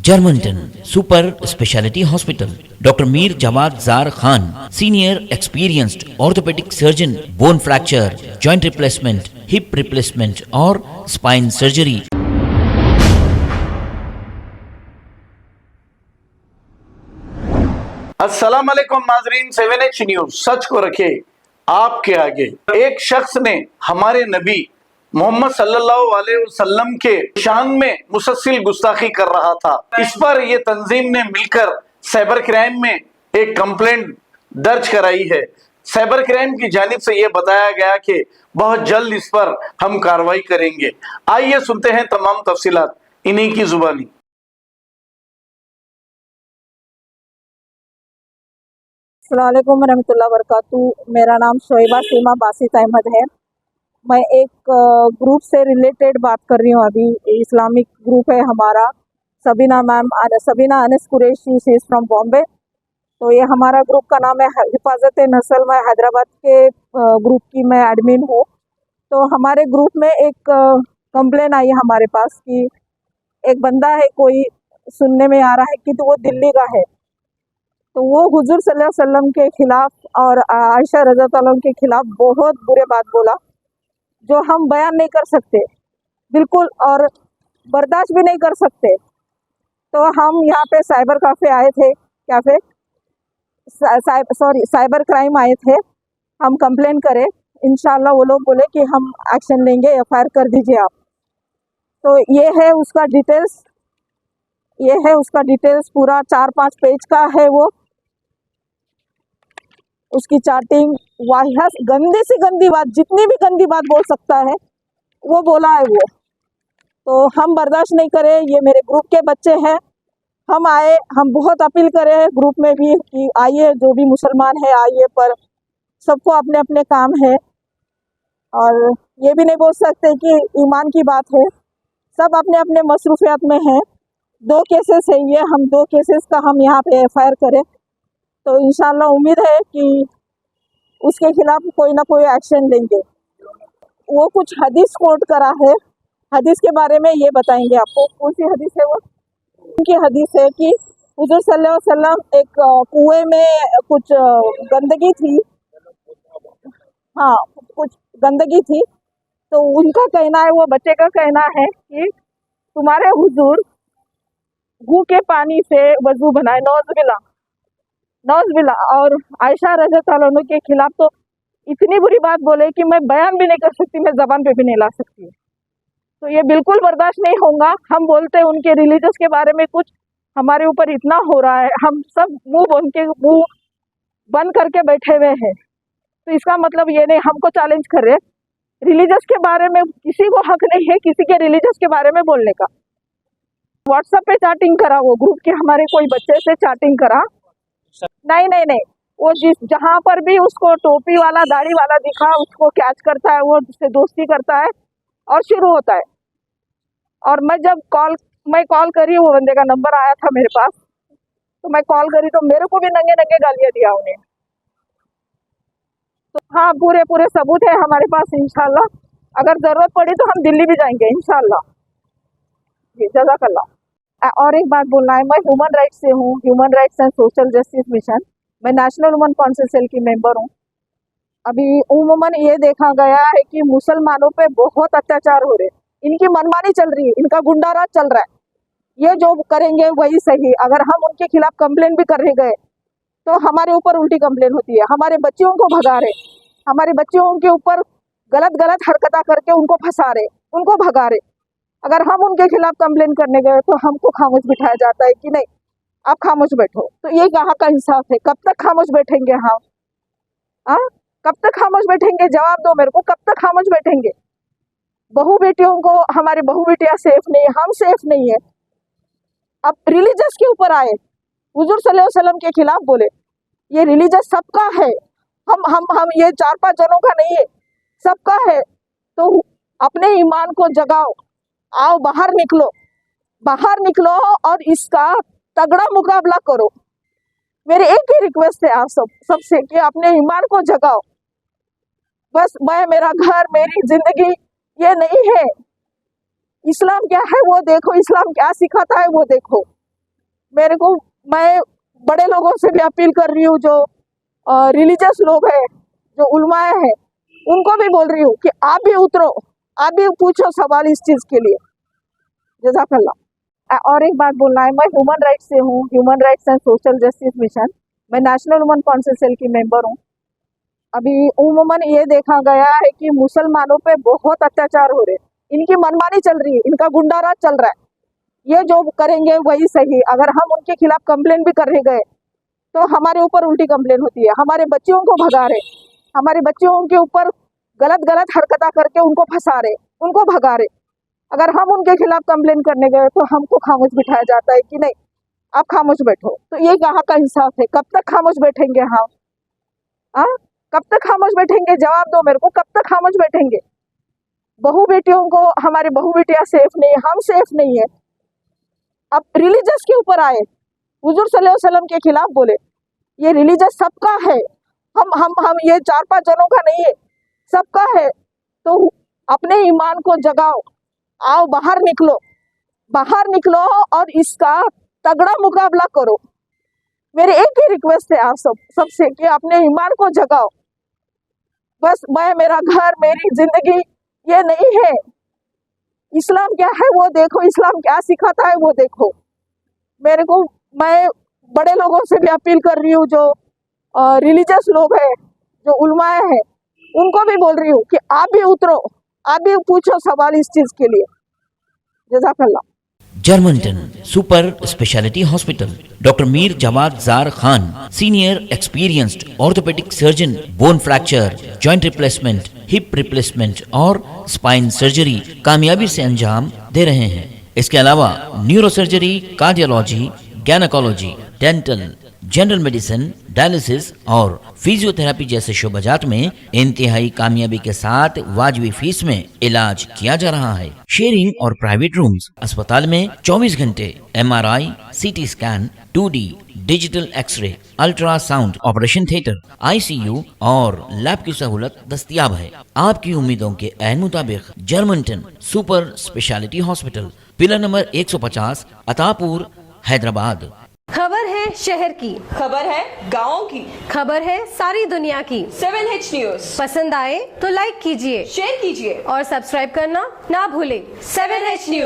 Germanton super speciality hospital, doctor Mir Jawad Zar Khan, senior experienced orthopaedic surgeon, bone fracture, joint replacement, hip replacement और spine surgery. अस्सलाम वालेकुम नाजरीन, 7H news सच को रखे आपके आगे। एक शख्स ने हमारे नबी मोहम्मद सल्लल्लाहु अलैहि वसल्लम के शान में मुसलसल गुस्ताखी कर रहा था। इस पर यह तंजीम ने मिलकर साइबर क्राइम में एक कंप्लेंट दर्ज कराई है। साइबर क्राइम की जानिब से यह बताया गया कि बहुत जल्द इस पर हम कार्रवाई करेंगे। आइए सुनते हैं तमाम तफसीलात इन्हीं की जुबानी। अस्सलाम वालेकुम रहमतुल्लाहि व बरकातुहू। मेरा नाम शोएबा सीमा बासित अहमद है। मैं एक ग्रुप से रिलेटेड बात कर रही हूँ। अभी इस्लामिक ग्रुप है हमारा, Sabina ma'am, Sabina Anas Qureshi, she is from Bombay. तो ये हमारा ग्रुप का नाम है हिफाजत नस्ल। मैं हैदराबाद के ग्रुप की मैं एडमिन हूँ। तो हमारे ग्रुप में एक कंप्लेन आई है हमारे पास कि एक बंदा है, कोई सुनने में आ रहा है कि तो वो दिल्ली का है, तो वो हुजूर सल्लल्लाहु अलैहि वसल्लम के खिलाफ और आयशा रज़ी अल्लाह अन्हा के खिलाफ बहुत बुरे बात बोला, जो हम बयान नहीं कर सकते बिल्कुल, और बर्दाश्त भी नहीं कर सकते। तो हम यहाँ पे साइबर कैफ़े आए थे, साइबर क्राइम आए थे, हम कंप्लेन करें। इंशाल्लाह वो लोग बोले कि हम एक्शन लेंगे, एफआईआर कर दीजिए आप। तो ये है उसका डिटेल्स पूरा 4-5 पेज का है। वो उसकी चैटिंग, वाहियात, गंदी से गंदी बात, जितनी भी गंदी बात बोल सकता है वो बोला है वो। तो हम बर्दाश्त नहीं करें। ये मेरे ग्रुप के बच्चे हैं, हम आए, हम बहुत अपील करें ग्रुप में भी कि आइए, जो भी मुसलमान है आइए, पर सबको अपने अपने काम है और ये भी नहीं बोल सकते कि ईमान की बात है। सब अपने अपने मसरूफियात में हैं। 2 केसेस है ये, हम 2 केसेस का हम यहाँ पे एफआईआर करें तो इंशाल्लाह उम्मीद है कि उसके खिलाफ कोई ना कोई एक्शन लेंगे। वो कुछ हदीस कोट करा है, हदीस के बारे में ये बताएंगे आपको। कौन सी हदीस है वो? उनकी हदीस है कि हुजूर सल्लल्लाहु अलैहि वसल्लम एक कुएं में कुछ गंदगी थी, हाँ कुछ गंदगी थी, तो उनका कहना है, वो बच्चे का कहना है कि तुम्हारे हुजूर गू के पानी से वजू बनाए, नौज़बिल्ला। और आयशा रज़ियल्लाहु अन्हा के खिलाफ तो इतनी बुरी बात बोले कि मैं बयान भी नहीं कर सकती, मैं ज़बान पे भी नहीं ला सकती। तो ये बिल्कुल बर्दाश्त नहीं होगा। हम बोलते हैं उनके रिलीजियस के बारे में कुछ हमारे ऊपर इतना हो रहा है, हम सब मुंह बंद करके बैठे हुए हैं। तो इसका मतलब ये नहीं हमको चैलेंज कर रहे। रिलीजियस के बारे में किसी को हक नहीं है किसी के रिलीजियस के बारे में बोलने का। व्हाट्सएप पे चैटिंग करा, वो ग्रुप के हमारे कोई बच्चे से चैटिंग करा। नहीं, वो जहाँ पर भी उसको टोपी वाला दाढ़ी वाला दिखा, उसको कैच करता है, वो उससे दोस्ती करता है और शुरू होता है। और मैं कॉल करी, वो बंदे का नंबर आया था मेरे पास, तो मैं कॉल करी तो मेरे को भी नंगे गालियाँ दिया उन्हें। तो हाँ, पूरे सबूत है हमारे पास। इंशाल्लाह अगर ज़रूरत पड़ी तो हम दिल्ली भी जाएंगे इंशाल्लाह जी। जज़ाकल्लाह। और एक बात बोलना है, मैं ह्यूमन राइट्स से हूँ, human rights and social justice mission. मैं नेशनल वुमेन काउंसिल सेल की मेंबर हूँ। अभी उमूमन ये देखा गया है कि मुसलमानों पे बहुत अत्याचार हो रहे, इनकी मनमानी चल रही है, इनका गुंडाराज चल रहा है। ये जो करेंगे वही सही। अगर हम उनके खिलाफ कंप्लेन भी करने गए तो हमारे ऊपर उल्टी कंप्लेन होती है, हमारे बच्चियों को भगा रहे, हमारे बच्चियों के ऊपर गलत हरकत करके उनको फंसा रहे, उनको भगा रहे। अगर हम उनके खिलाफ कंप्लेन करने गए तो हमको खामोश बिठाया जाता है कि नहीं आप खामोश बैठो। तो ये कहाँ का इंसाफ है? कब तक खामोश बैठेंगे हम? कब तक खामोश बैठेंगे? जवाब दो मेरे को, कब तक खामोश बैठेंगे? बहू बेटियों को, हमारी बहू बेटियां सेफ नहीं है, हम सेफ नहीं है। अब रिलीजियस के ऊपर आए, हुजूर सल्लल्लाहु अलैहि वसल्लम के खिलाफ बोले। ये रिलीजियस सबका है, हम ये 4-5 जनों का नहीं है, सबका है। तो अपने ईमान को जगाओ, आओ बाहर निकलो और इसका तगड़ा मुकाबला करो। मेरी एक ही रिक्वेस्ट है आप सबसे कि अपने ईमान को जगाओ। बस मेरा घर, मेरी जिंदगी ये नहीं है। इस्लाम क्या है वो देखो, इस्लाम क्या सिखाता है वो देखो। मेरे को, मैं बड़े लोगों से भी अपील कर रही हूँ, जो रिलीजियस लोग हैं, जो उलमाए हैं, उनको भी बोल रही हूँ कि आप भी उतरो, आप भी पूछो सवाल इस चीज के लिए। जज़ाकल्लाह। और एक बात बोलना है, मैं ह्यूमन राइट्स से हूँ, human rights and social justice mission. मैं नेशनल वुमेन काउंसिल सेल की मेंबर हूँ। अभी उमूमन ये देखा गया है कि मुसलमानों पे बहुत अत्याचार हो रहे हैं, इनकी मनमानी चल रही है, इनका गुंडाराज चल रहा है। ये जो करेंगे वही सही। अगर हम उनके खिलाफ कंप्लेन भी करने गए तो हमारे ऊपर उल्टी कंप्लेन होती है, हमारे बच्चियों को भगा रहे, हमारे बच्चियों के ऊपर गलत गलत हरकता करके उनको फंसा रहे, उनको भगा रहे। अगर हम उनके खिलाफ कंप्लेन करने गए तो हमको खामोश बिठाया जाता है कि नहीं, आप खामोश बैठो। तो ये कहाँ का इंसाफ है? कब तक खामोश बैठेंगे हम? हाँ, कब तक खामोश बैठेंगे? जवाब दो मेरे को, कब तक खामोश बैठेंगे? बहू बेटियों को, हमारी बहू बेटियां सेफ नहीं है, हम सेफ नहीं है। अब रिलीजियस के ऊपर आए, हुजूर सल्लल्लाहु अलैहि वसल्लम के खिलाफ बोले। ये रिलीजियस सबका है, हम ये 4-5 जनों का नहीं है, सबका है। तो अपने ईमान को जगाओ, आओ बाहर निकलो और इसका तगड़ा मुकाबला करो। मेरी एक ही रिक्वेस्ट है आप सबसे कि अपने ईमान को जगाओ। बस मैं, मेरा घर, मेरी जिंदगी ये नहीं है। इस्लाम क्या है वो देखो, इस्लाम क्या सिखाता है वो देखो। मेरे को, मैं बड़े लोगों से भी अपील कर रही हूँ, जो रिलीजियस लोग हैं, जो उलमाए हैं, उनको भी बोल रही हूँ कि आप भी उतरो, आप भी पूछो सवाल इस चीज के लिए। जज़ाकल्लाह। जर्मनटन super speciality hospital, doctor Mir Jamat Zar Khan, senior experienced orthopaedic surgeon, bone fracture, joint replacement, hip replacement और स्पाइन सर्जरी कामयाबी से अंजाम दे रहे हैं। इसके अलावा neuro surgery, cardiology, gynaecology, dental, general medicine, dialysis और फिजियोथेरेपी जैसे शोबाजात में इंतहाई कामयाबी के साथ वाजबी फीस में इलाज किया जा रहा है। शेयरिंग और प्राइवेट रूम्स, अस्पताल में 24 घंटे MRI, CT scan, 2D digital x-ray, ultrasound, operation theatre, ICU और लैब की सहूलत दस्तयाब है। आपकी उम्मीदों के ऐन मुताबिक Germanten super speciality hospital, pillar number 150, Attapur, Hyderabad. खबर है शहर की, खबर है गाँव की, खबर है सारी दुनिया की। 7H न्यूज पसंद आए तो लाइक कीजिए, शेयर कीजिए और सब्सक्राइब करना ना भूलें। 7H news.